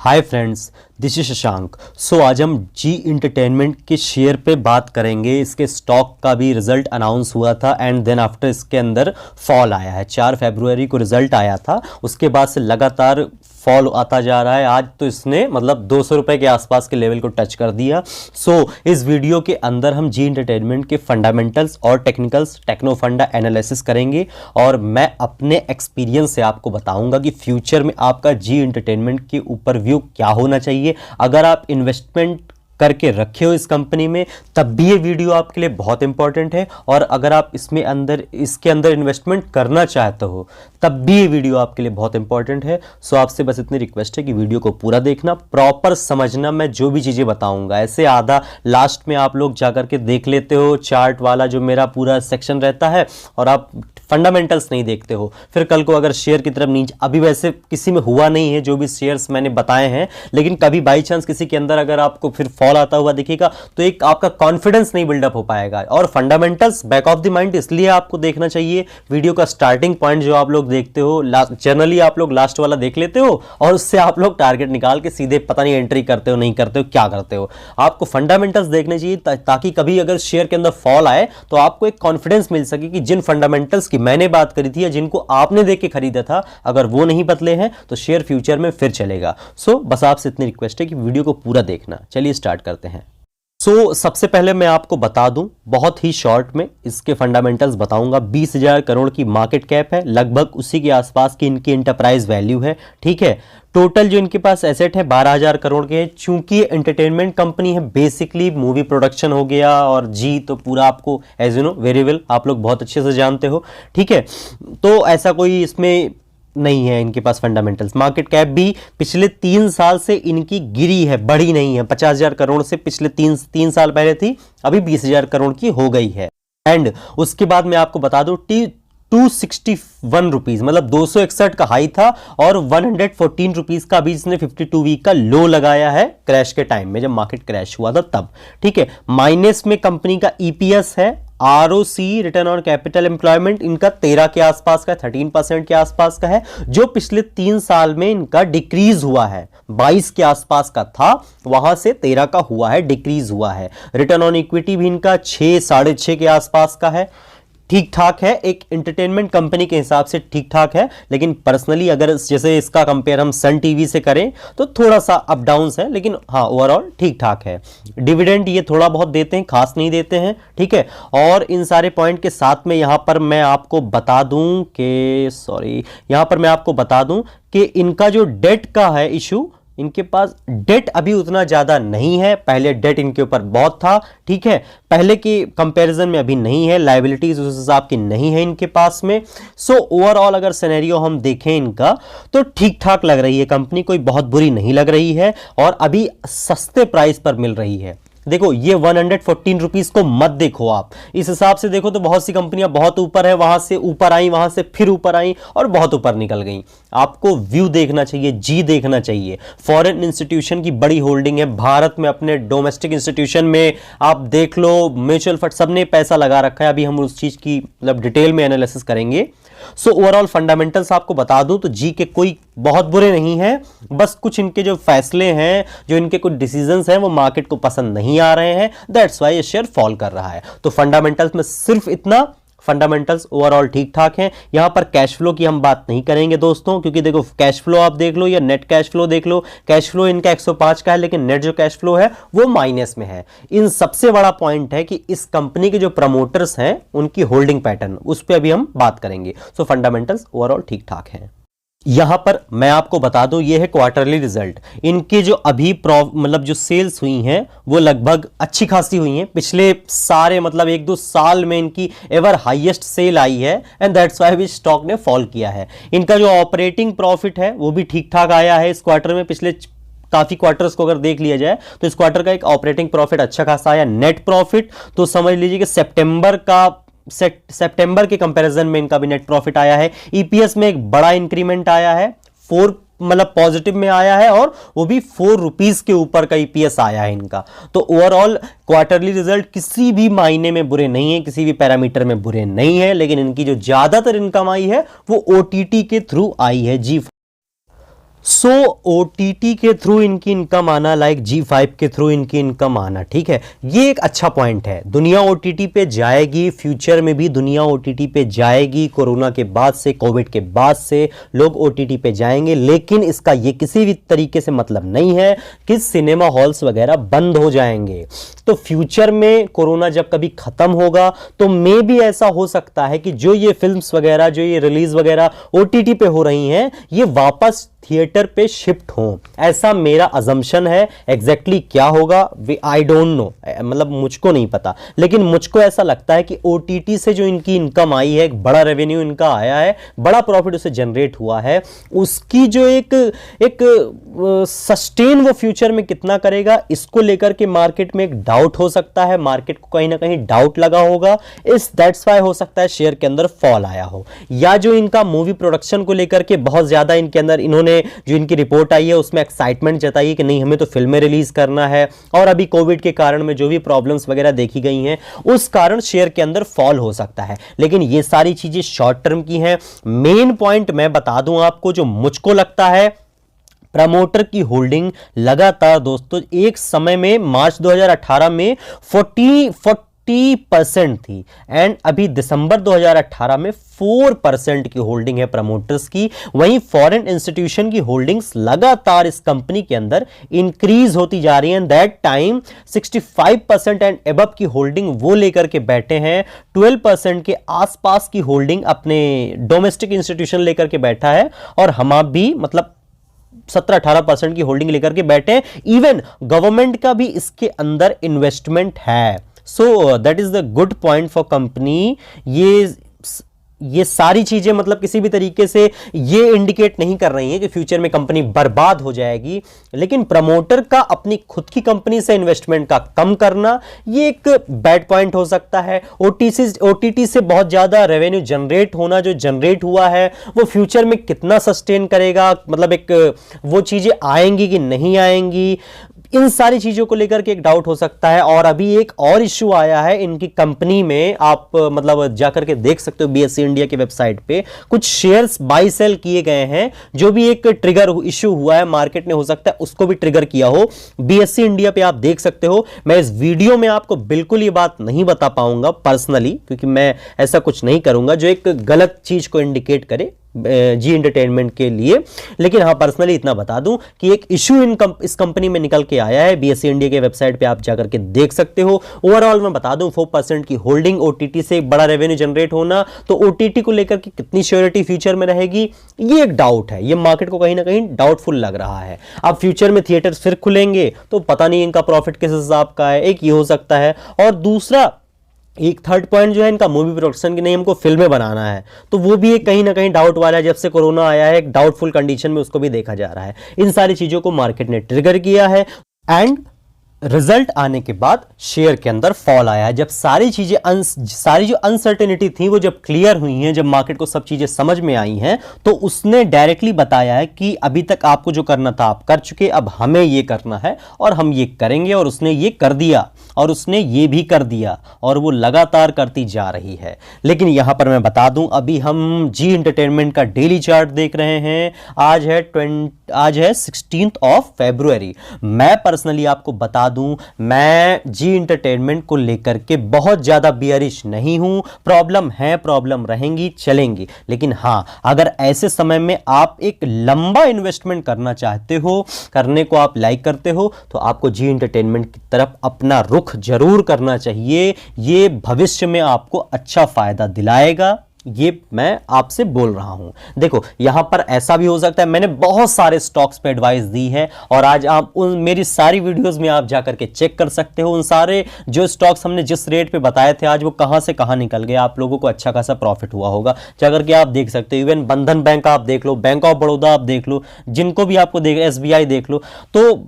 Hi friends, this is Shashank. आज हम G entertainment के शेयर पे बात करेंगे। इसके स्टॉक का भी रिजल्ट अनाउंस हुआ था एंड देन आफ्टर इसके अंदर फॉल आया है। 4 फरवरी को रिजल्ट आया था, उसके बाद से लगातार फॉल आता जा रहा है। आज तो इसने मतलब 200 रुपए के आसपास के लेवल को टच कर दिया। इस वीडियो के अंदर हम जी इंटरटेनमेंट के फंडामेंटल्स और टेक्निकल्स, टेक्नो फंडा एनालिसिस करेंगे और मैं अपने एक्सपीरियंस से आपको बताऊंगा कि फ्यूचर में आपका जी इंटरटेनमेंट के ऊपर व्यू क्या होना चाहिए। अगर आप इन्वेस्टमेंट करके रखे हो इस कंपनी में तब भी ये वीडियो आपके लिए बहुत इंपॉर्टेंट है, और अगर आप इसके अंदर इन्वेस्टमेंट करना चाहते हो तब भी ये वीडियो आपके लिए बहुत इंपॉर्टेंट है। आपसे बस इतनी रिक्वेस्ट है कि वीडियो को पूरा देखना, प्रॉपर समझना मैं जो भी चीजें बताऊंगा। ऐसे आधा लास्ट में आप लोग जाकर के देख लेते हो चार्ट वाला जो मेरा पूरा सेक्शन रहता है, और आप फंडामेंटल्स नहीं देखते हो। फिर कल को अगर शेयर की तरफ नीचे, अभी वैसे किसी में हुआ नहीं है जो भी शेयर्स मैंने बताए हैं, लेकिन कभी बाई चांस किसी के अंदर अगर आपको फिर फॉल आता हुआ दिखेगा तो एक आपका कॉन्फिडेंस नहीं बिल्डअप हो पाएगा। और fundamentals back of the mind इसलिए आपको देखना चाहिए। वीडियो का स्टार्टिंग पॉइंट जो आप लोग देखते हो, जनरली आप लोग लास्ट वाला देख लेते हो और उससे आप लोग टारगेट निकाल के सीधे पता नहीं एंट्री करते हो, नहीं करते हो, क्या करते हो। आपको फंडामेंटल्स देखने चाहिए ताकि कभी अगर शेयर के अंदर फॉल आए तो आपको एक कॉन्फिडेंस मिल सके कि जिन फंडामेंटल्स मैंने बात करी थी या जिनको आपने देख के खरीदा था, अगर वो नहीं बदले हैं तो शेयर फ्यूचर में फिर चलेगा। बस आपसे इतनी रिक्वेस्ट है कि वीडियो को पूरा देखना। चलिए स्टार्ट करते हैं। सबसे पहले मैं आपको बता दूं, बहुत ही शॉर्ट में इसके फंडामेंटल्स बताऊंगा। 20,000 करोड़ की मार्केट कैप है, लगभग उसी के आसपास की इनकी इंटरप्राइज वैल्यू है। ठीक है, टोटल जो इनके पास एसेट है 12,000 करोड़ के हैं। चूंकि एंटरटेनमेंट कंपनी है, बेसिकली मूवी प्रोडक्शन हो गया, और जी तो पूरा आपको as you know very well आप लोग बहुत अच्छे से जानते हो। ठीक है, तो ऐसा कोई इसमें नहीं है इनके पास फंडामेंटल्स। मार्केट कैप भी पिछले 3 साल से इनकी गिरी है, बढ़ी नहीं है। 50,000 करोड़ से पिछले 3 साल पहले थी, अभी 20,000 करोड़ की हो गई है। एंड उसके बाद मैं आपको बता दूं 261 रुपीज, मतलब 261 का हाई था, और 114 रुपीज का अभी इसने 52 वीक का लो लगाया है क्रैश के टाइम में, जब मार्केट क्रैश हुआ था तब। ठीक है, माइनस में कंपनी का ईपीएस है। ROC, return on capital employment, इनका 13 के आसपास का, 13% के आसपास का है, जो पिछले 3 साल में इनका डिक्रीज हुआ है। 22 के आसपास का था, वहां से 13 का हुआ है, डिक्रीज हुआ है। रिटर्न ऑन इक्विटी भी इनका 6, 6.5 के आसपास का है। ठीक ठाक है, एक एंटरटेनमेंट कंपनी के हिसाब से ठीक ठाक है। लेकिन पर्सनली अगर जैसे इसका कंपेयर हम सन टीवी से करें तो थोड़ा सा अप डाउन है, लेकिन हाँ ओवरऑल ठीक ठाक है। डिविडेंड ये थोड़ा बहुत देते हैं, खास नहीं देते हैं। ठीक है, और इन सारे पॉइंट के साथ में यहां पर मैं आपको बता दूं कि इनका जो डेट का है इशू, इनके पास डेट अभी उतना ज्यादा नहीं है। पहले डेट इनके ऊपर बहुत था। ठीक है, पहले के कंपैरिजन में अभी नहीं है। लायबिलिटीज उस हिसाब की नहीं है इनके पास में। ओवरऑल अगर सिनेरियो हम देखें इनका तो ठीक ठाक लग रही है कंपनी, कोई बहुत बुरी नहीं लग रही है, और अभी सस्ते प्राइस पर मिल रही है। देखो ये 114 रुपीज को मत देखो आप, इस हिसाब से देखो तो बहुत सी कंपनियां बहुत ऊपर है, वहां से ऊपर आई, वहां से फिर ऊपर आई और बहुत ऊपर निकल गई। आपको व्यू देखना चाहिए, जी देखना चाहिए। फॉरेन इंस्टीट्यूशन की बड़ी होल्डिंग है, भारत में अपने डोमेस्टिक इंस्टीट्यूशन में आप देख लो, म्यूचुअल फंड सबने पैसा लगा रखा है। अभी हम उस चीज की मतलब डिटेल में एनालिसिस करेंगे। ओवरऑल फंडामेंटल्स आपको बता दूं तो जी के कोई बहुत बुरे नहीं है, बस कुछ इनके जो फैसले हैं, जो इनके कुछ डिसीजंस हैं, वो मार्केट को पसंद नहीं आ रहे हैं। दैट्स व्हाई ये शेयर फॉल कर रहा है। तो फंडामेंटल्स में सिर्फ इतना, फंडामेंटल्स ओवरऑल ठीक ठाक हैं। यहां पर कैश फ्लो की हम बात नहीं करेंगे दोस्तों, क्योंकि देखो कैश फ्लो आप देख लो या नेट कैश फ्लो देख लो, कैश फ्लो इनका 105 का है, लेकिन नेट जो कैश फ्लो है वो माइनस में है। इन सबसे बड़ा पॉइंट है कि इस कंपनी के जो प्रमोटर्स हैं उनकी होल्डिंग पैटर्न, उस पर अभी हम बात करेंगे। फंडामेंटल्स ओवरऑल ठीक ठाक हैं। यहां पर मैं आपको बता दूं, ये है क्वार्टरली रिजल्ट। इनके जो अभी मतलब जो सेल्स हुई हैं वो लगभग अच्छी खासी हुई हैं। पिछले सारे मतलब 1-2 साल में इनकी एवर हाईएस्ट सेल आई है, एंड दैट्स व्हाई भी स्टॉक ने फॉल किया है। इनका जो ऑपरेटिंग प्रॉफिट है वो भी ठीक ठाक आया है इस क्वार्टर में। पिछले काफी क्वार्टर्स को अगर देख लिया जाए तो इस क्वार्टर का एक ऑपरेटिंग प्रॉफिट अच्छा खासा आया। नेट प्रॉफिट तो समझ लीजिए कि सितंबर के कंपैरिजन में इनका भी नेट प्रॉफिट आया है। ईपीएस में एक बड़ा इंक्रीमेंट आया है, 4 मतलब पॉजिटिव में आया है, और वो भी 4 रुपीज के ऊपर का ईपीएस आया है इनका। तो ओवरऑल क्वार्टरली रिजल्ट किसी भी मायने में बुरे नहीं है, किसी भी पैरामीटर में बुरे नहीं है, लेकिन इनकी जो ज्यादातर इनकम आई है वो ओटीटी के थ्रू आई है जी। सो ओटीटी के थ्रू इनकी इनकम आना, लाइक G5 के थ्रू इनकी इनकम आना, ठीक है, ये एक अच्छा पॉइंट है। दुनिया ओटीटी पे जाएगी, फ्यूचर में भी दुनिया ओटीटी पे जाएगी। कोरोना के बाद से, कोविड के बाद से लोग ओटीटी पे जाएंगे, लेकिन इसका ये किसी भी तरीके से मतलब नहीं है कि सिनेमा हॉल्स वगैरह बंद हो जाएंगे। तो फ्यूचर में कोरोना जब कभी खत्म होगा तो मे भी ऐसा हो सकता है कि जो ये फिल्म्स वगैरह, जो ये रिलीज वगैरह ओटीटी पे हो रही हैं, ये वापस थिएटर पे शिफ्ट हो, ऐसा मेरा अजम्पशन है। एग्जैक्टली क्या होगा आई डोंट नो, मतलब मुझको नहीं पता, लेकिन मुझको ऐसा लगता है कि ओटीटी से जो इनकी इनकम आई है, एक बड़ा रेवेन्यू इनका आया है, बड़ा प्रॉफिट उसे जनरेट हुआ है, उसकी जो एक सस्टेन वो फ्यूचर में कितना करेगा, इसको लेकर के मार्केट में एक डाउट हो सकता है। मार्केट को कहीं ना कहीं डाउट लगा होगा, इस दैट्स वाई हो सकता है शेयर के अंदर फॉल आया हो। या जो इनका मूवी प्रोडक्शन को लेकर के बहुत ज्यादा इनके अंदर, इन्होंने जो इनकी रिपोर्ट आई है उसमें एक्साइटमेंट जताई कि नहीं हमें तो फिल्में रिलीज करना है, और अभी कोविड के कारण में जो भी प्रॉब्लम्स वगैरह देखी गई हैं उस कारण शेयर के अंदर फॉल हो सकता है। लेकिन ये सारी चीजें शॉर्ट टर्म की हैं। मेन पॉइंट मैं बता दूं आपको, जो मुझको लगता है, प्रमोटर की होल्डिंग लगातार दोस्तों एक समय में मार्च 2018 में 40% थी, एंड अभी दिसंबर 2018 में 4% की होल्डिंग है प्रमोटर्स की। वहीं फॉरेन इंस्टीट्यूशन की होल्डिंग्स लगातार इस कंपनी के अंदर इंक्रीज होती जा रही हैं। दैट टाइम 65% एंड अबव की होल्डिंग वो लेकर के बैठे हैं, 12% के आसपास की होल्डिंग अपने डोमेस्टिक इंस्टीट्यूशन लेकर के बैठा है, और हम भी मतलब 17-18% की होल्डिंग लेकर के बैठे हैं। इवन गवर्नमेंट का भी इसके अंदर इन्वेस्टमेंट है। So that is the good point for company. ये सारी चीजें मतलब किसी भी तरीके से ये इंडिकेट नहीं कर रही हैं कि फ्यूचर में कंपनी बर्बाद हो जाएगी, लेकिन प्रमोटर का अपनी खुद की कंपनी से इन्वेस्टमेंट का कम करना ये एक बैड पॉइंट हो सकता है। ओटीटी से बहुत ज्यादा रेवेन्यू जनरेट होना, जो जनरेट हुआ है वो फ्यूचर में कितना सस्टेन करेगा, मतलब एक वो चीजें आएंगी कि नहीं आएंगी, इन सारी चीजों को लेकर के एक डाउट हो सकता है। और अभी एक और इश्यू आया है इनकी कंपनी में, आप मतलब जाकर के देख सकते हो बीएसई इंडिया की वेबसाइट पे, कुछ शेयर्स बाई सेल किए गए हैं, जो भी एक ट्रिगर इश्यू हुआ है मार्केट ने, हो सकता है उसको भी ट्रिगर किया हो। बीएसई इंडिया पे आप देख सकते हो। मैं इस वीडियो में आपको बिल्कुल ये बात नहीं बता पाऊंगा पर्सनली, क्योंकि मैं ऐसा कुछ नहीं करूंगा जो एक गलत चीज को इंडिकेट करे जी एंटरटेनमेंट के लिए, लेकिन हाँ पर्सनली इतना बता दूं कि एक इशू इस कंपनी में निकल के आया है। बीएसई इंडिया के वेबसाइट पे आप जाकर के देख सकते हो। ओवरऑल मैं बता दूं 4% की होल्डिंग, ओटीटी से एक बड़ा रेवेन्यू जनरेट होना, तो ओटीटी को लेकर के कितनी श्योरिटी फ्यूचर में रहेगी ये एक डाउट है। ये मार्केट को कहीं ना कहीं डाउटफुल लग रहा है। अब फ्यूचर में थिएटर्स फिर खुलेंगे तो पता नहीं इनका प्रॉफिट किस हिसाब का है, एक ये हो सकता है। और दूसरा एक थर्ड पॉइंट जो है इनका मूवी प्रोडक्शन की, नहीं हमको फिल्में बनाना है, तो वो भी एक कहीं ना कहीं डाउट वाला है। जब से कोरोना आया है एक डाउटफुल कंडीशन में उसको भी देखा जा रहा है। इन सारी चीजों को मार्केट ने ट्रिगर किया है, एंड रिजल्ट आने के बाद शेयर के अंदर फॉल आया है। जब सारी जो अनसर्टेनिटी थी वो जब क्लियर हुई हैं, जब मार्केट को सब चीजें समझ में आई हैं, तो उसने डायरेक्टली बताया है कि अभी तक आपको जो करना था आप कर चुके, अब हमें ये करना है और हम ये करेंगे। और उसने ये कर दिया, और उसने ये भी कर दिया, और वो लगातार करती जा रही है। लेकिन यहां पर मैं बता दूं, अभी हम जी एंटरटेनमेंट का डेली चार्ट देख रहे हैं। आज है 16 फरवरी। मैं पर्सनली आपको बता दूं, मैं जी एंटरटेनमेंट को लेकर के बहुत ज्यादा बियरिश नहीं हूं। प्रॉब्लम है, प्रॉब्लम रहेंगी, चलेंगी, लेकिन हां अगर ऐसे समय में आप एक लंबा इन्वेस्टमेंट करना चाहते हो, करने को आप लाइक करते हो, तो आपको जी एंटरटेनमेंट की तरफ अपना रुख जरूर करना चाहिए। ये भविष्य में आपको अच्छा फायदा दिलाएगा, ये मैं आपसे बोल रहा हूं। देखो यहां पर ऐसा भी हो सकता है, मैंने बहुत सारे स्टॉक्स पे एडवाइस दी है, और आज आप उन मेरी सारी वीडियोस में आप जाकर के चेक कर सकते हो। उन सारे जो स्टॉक्स हमने जिस रेट पे बताए थे, आज वो कहां से कहां निकल गए, आप लोगों को अच्छा खासा प्रॉफिट हुआ होगा। जाकर के आप देख सकते हो। इवन बंधन बैंक आप देख लो, बैंक ऑफ बड़ौदा आप देख लो, जिनको भी आपको देख, SBI देख लो, तो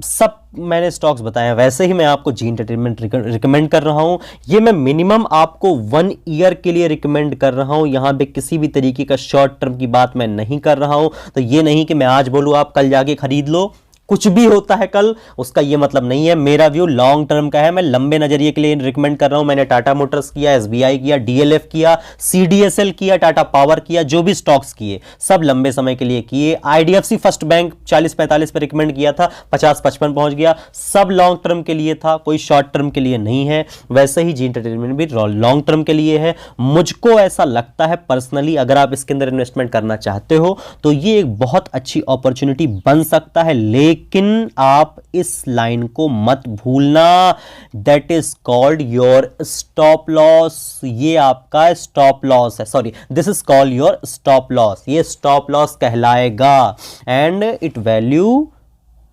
सब मैंने स्टॉक्स बताए हैं। वैसे ही मैं आपको जी एंटरटेनमेंट रिकमेंड कर रहा हूं। ये मैं मिनिमम आपको 1 ईयर के लिए रिकमेंड कर रहा हूं। यहां पे किसी भी तरीके का शॉर्ट टर्म की बात मैं नहीं कर रहा हूं। तो ये नहीं कि मैं आज बोलूं आप कल जाके खरीद लो, कुछ भी होता है कल, उसका ये मतलब नहीं है। मेरा व्यू लॉन्ग टर्म का है, मैं लंबे नजरिए के लिए रिकमेंड कर रहा हूं। मैंने टाटा मोटर्स किया, एसबीआई किया, डीएलएफ किया, सीडीएसएल किया, टाटा पावर किया, जो भी स्टॉक्स किए सब लंबे समय के लिए किए। आईडीएफसी फर्स्ट बैंक 40-45 पे रिकमेंड किया था, 50-55 पहुंच गया, सब लॉन्ग टर्म के लिए था, कोई शॉर्ट टर्म के लिए नहीं है। वैसे ही जी एंटरटेनमेंट भी लॉन्ग टर्म के लिए है। मुझको ऐसा लगता है पर्सनली, अगर आप इसके अंदर इन्वेस्टमेंट करना चाहते हो तो ये एक बहुत अच्छी अपॉर्चुनिटी बन सकता है, लेकिन आप इस लाइन को मत भूलना, that is called your stop loss. ये आपका स्टॉप लॉस है, sorry, this is called your stop loss. ये स्टॉप लॉस कहलाएगा एंड इट वैल्यू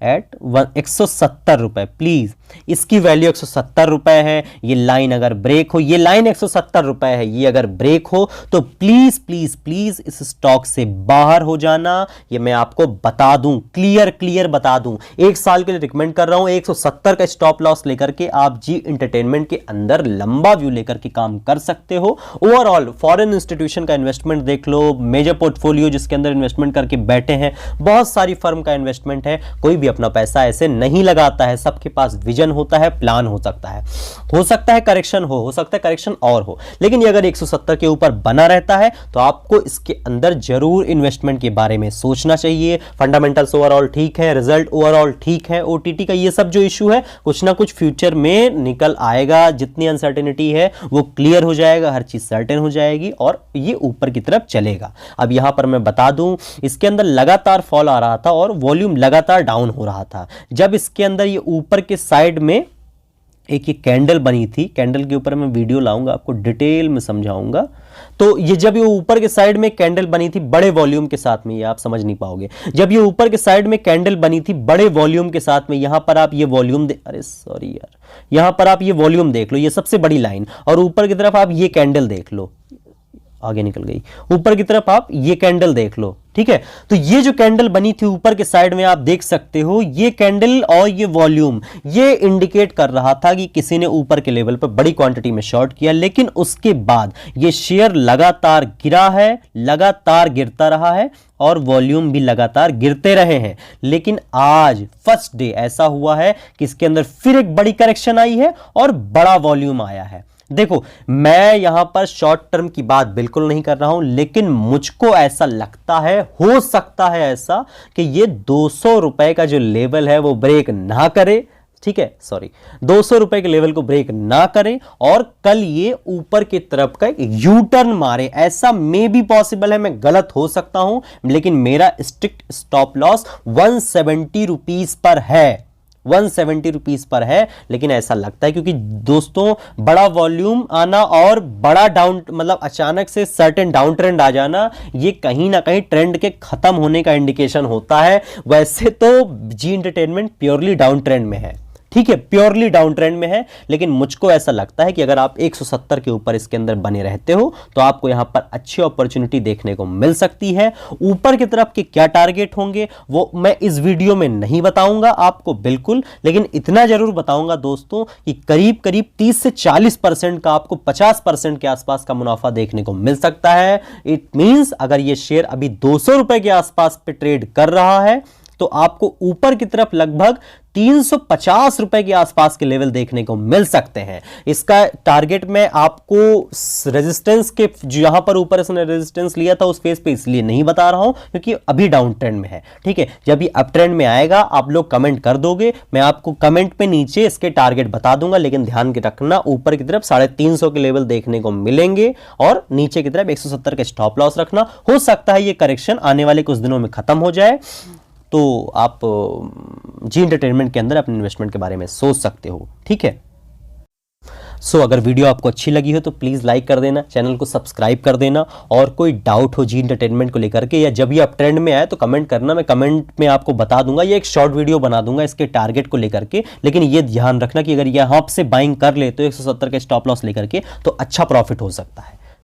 एट 170 रुपए। प्लीज, इसकी वैल्यू 170 रुपए है। ये लाइन अगर ब्रेक हो, ये लाइन 170 रुपए है, ये अगर ब्रेक हो तो प्लीज प्लीज प्लीज इस स्टॉक से बाहर हो जाना। ये मैं आपको बता दूं, क्लियर बता दूं, एक साल के लिए रिकमेंड कर रहा हूं। 170 का स्टॉप लॉस लेकर के आप जी एंटरटेनमेंट के अंदर लंबा व्यू लेकर के काम कर सकते हो। ओवरऑल फॉरेन इंस्टीट्यूशन का इन्वेस्टमेंट देख लो, मेजर पोर्टफोलियो जिसके अंदर इन्वेस्टमेंट करके बैठे हैं, बहुत सारी फर्म का इन्वेस्टमेंट है। कोई भी अपना पैसा ऐसे नहीं लगाता है, सबके पास विजन होता है, प्लान हो सकता है करेक्शन हो सकता है करेक्शन और हो, लेकिन ये अगर 170 के ऊपर बना रहता है तो आपको इसके अंदर जरूर इन्वेस्टमेंट के बारे में सोचना चाहिए। फंडामेंटल्स ओवरऑल ठीक है, रिजल्ट ओवरऑल ठीक है, ओटीटी का ये सब जो इशू है कुछ ना कुछ फ्यूचर में निकल आएगा। जितनी अनसर्टेनिटी है वो क्लियर हो जाएगा, हर चीज सर्टेन हो जाएगी और ये ऊपर की तरफ चलेगा। अब यहां पर मैं बता दूं, इसके अंदर लगातार फॉल आ रहा था और वॉल्यूम लगातार डाउन हो रहा था। जब इसके अंदर ये ऊपर के साइड में एक ये कैंडल बनी थी, कैंडल के ऊपर मैं वीडियो लाऊंगा, आपको डिटेल में समझाऊंगा। तो ये जब ये ऊपर के साइड में कैंडल बनी थी बड़े वॉल्यूम के साथ में, ये आप समझ नहीं पाओगे, जब ये ऊपर के साइड में कैंडल बनी थी बड़े वॉल्यूम के साथ में, यहां पर आप ये वॉल्यूम अरे सॉरी यार, यहां पर आप ये वॉल्यूम देख लो, ये सबसे बड़ी लाइन, और ऊपर की तरफ आप ये कैंडल देख लो, आगे निकल गई, ऊपर की तरफ आप ये कैंडल देख लो, ठीक है। तो ये जो कैंडल बनी थी ऊपर के साइड में आप देख सकते हो, ये कैंडल और ये वॉल्यूम ये इंडिकेट कर रहा था कि किसी ने ऊपर के लेवल पर बड़ी क्वांटिटी में शॉर्ट किया, लेकिन उसके बाद ये शेयर लगातार गिरा है, लगातार गिरता रहा है और वॉल्यूम भी लगातार गिरते रहे हैं। लेकिन आज फर्स्ट डे ऐसा हुआ है कि इसके अंदर फिर एक बड़ी करेक्शन आई है और बड़ा वॉल्यूम आया है। देखो, मैं यहां पर शॉर्ट टर्म की बात बिल्कुल नहीं कर रहा हूं, लेकिन मुझको ऐसा लगता है, हो सकता है ऐसा कि ये 200 रुपए का जो लेवल है वो ब्रेक ना करे, ठीक है, सॉरी, 200 रुपए के लेवल को ब्रेक ना करे और कल ये ऊपर की तरफ का एक यू टर्न मारे। ऐसा मे भी पॉसिबल है, मैं गलत हो सकता हूं, लेकिन मेरा strict stop loss 170 rupees per है, 170 रुपीज पर है। लेकिन ऐसा लगता है क्योंकि दोस्तों बड़ा वॉल्यूम आना और बड़ा डाउन, मतलब अचानक से सर्टेन डाउन ट्रेंड आ जाना, ये कहीं ना कहीं ट्रेंड के खत्म होने का इंडिकेशन होता है। वैसे तो जी एंटरटेनमेंट प्योरली डाउन ट्रेंड में है, ठीक है, प्योरली डाउन ट्रेंड में है, लेकिन मुझको ऐसा लगता है कि अगर आप 170 के ऊपर इसके अंदर बने रहते हो तो आपको यहां पर अच्छी अपॉर्चुनिटी देखने को मिल सकती है। ऊपर की तरफ के क्या टारगेट होंगे वो मैं इस वीडियो में नहीं बताऊंगा आपको बिल्कुल, लेकिन इतना जरूर बताऊंगा दोस्तों कि करीब करीब 30 से 40% का आपको 50% के आसपास का मुनाफा देखने को मिल सकता है। इट मींस अगर ये शेयर अभी 200 रुपए के आसपास पे ट्रेड कर रहा है तो आपको ऊपर की तरफ लगभग 350 रुपए के आसपास के लेवल देखने को मिल सकते हैं। इसका टारगेट में आपको रेजिस्टेंस के जहां पर ऊपर इसने रेजिस्टेंस लिया था उस फेस पे इसलिए नहीं बता रहा हूं क्योंकि अभी डाउन ट्रेंड में है, ठीक है। जब ये अप ट्रेंड में आएगा आप लोग कमेंट कर दोगे, मैं आपको कमेंट पे नीचे इसके टारगेट बता दूंगा, लेकिन ध्यान के रखना ऊपर की तरफ 350 के लेवल देखने को मिलेंगे और नीचे की तरफ 170 के स्टॉप लॉस रखना। हो सकता है ये करेक्शन आने वाले कुछ दिनों में खत्म हो जाए, तो आप जी एंटरटेनमेंट के अंदर अपने इन्वेस्टमेंट के बारे में सोच सकते हो, ठीक है। सो अगर वीडियो आपको अच्छी लगी हो तो प्लीज़ लाइक कर देना, चैनल को सब्सक्राइब कर देना, और कोई डाउट हो जी एंटरटेनमेंट को लेकर के या जब ये अप ट्रेंड में आए तो कमेंट करना, मैं कमेंट में आपको बता दूंगा, ये एक शॉर्ट वीडियो बना दूंगा इसके टारगेट को लेकर के। लेकिन ये ध्यान रखना कि अगर यहाँ से बाइंग कर ले तो 170 के स्टॉप लॉस लेकर के तो अच्छा प्रॉफिट हो सकता है।